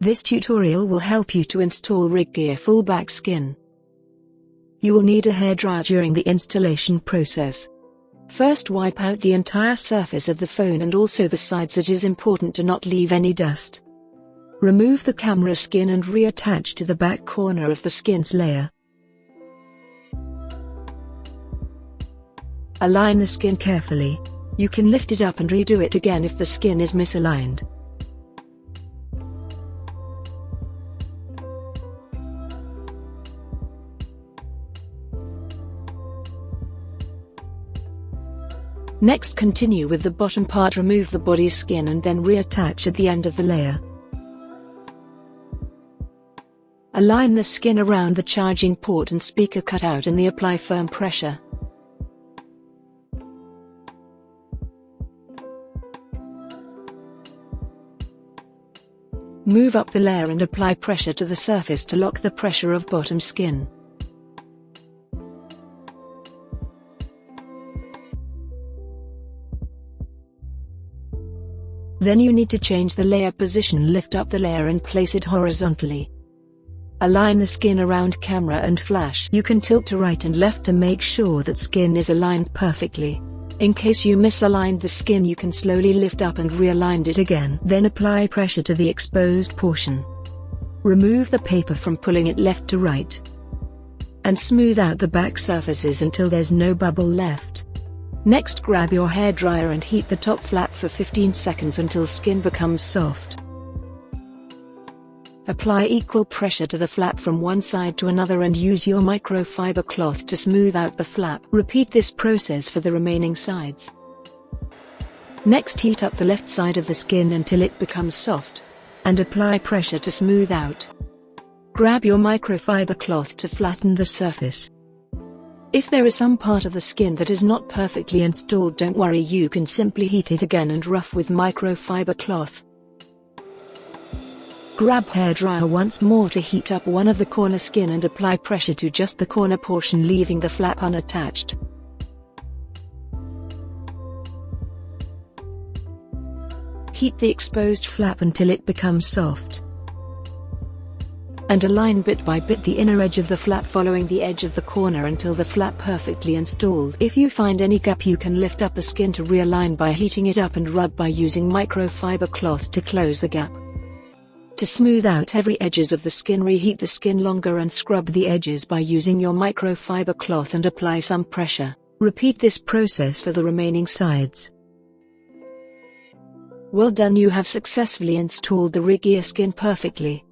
This tutorial will help you to install Riggear full back skin. You will need a hairdryer during the installation process. First, wipe out the entire surface of the phone and also the sides. It is important to not leave any dust. Remove the camera skin and reattach to the back corner of the skin's layer. Align the skin carefully. You can lift it up and redo it again if the skin is misaligned. Next, continue with the bottom part. Remove the body skin and then reattach at the end of the layer. Align the skin around the charging port and speaker cutout and apply firm pressure. Move up the layer and apply pressure to the surface to lock the pressure of bottom skin. Then you need to change the layer position. Lift up the layer and place it horizontally. Align the skin around camera and flash. You can tilt to right and left to make sure that skin is aligned perfectly. In case you misaligned the skin, you can slowly lift up and realign it again. Then apply pressure to the exposed portion. Remove the paper from pulling it left to right. And smooth out the back surfaces until there's no bubble left. Next, grab your hairdryer and heat the top flap for 15 seconds until skin becomes soft. Apply equal pressure to the flap from one side to another and use your microfiber cloth to smooth out the flap. Repeat this process for the remaining sides. Next, heat up the left side of the skin until it becomes soft, and apply pressure to smooth out. Grab your microfiber cloth to flatten the surface. If there is some part of the skin that is not perfectly installed, don't worry, you can simply heat it again and rough with microfiber cloth. Grab hairdryer once more to heat up one of the corner skin and apply pressure to just the corner portion, leaving the flap unattached. Heat the exposed flap until it becomes soft. And align bit by bit the inner edge of the flap following the edge of the corner until the flap perfectly installed. If you find any gap, you can lift up the skin to realign by heating it up and rub by using microfiber cloth to close the gap. To smooth out every edges of the skin, reheat the skin longer and scrub the edges by using your microfiber cloth and apply some pressure. Repeat this process for the remaining sides. Well done, you have successfully installed the Riggear skin perfectly.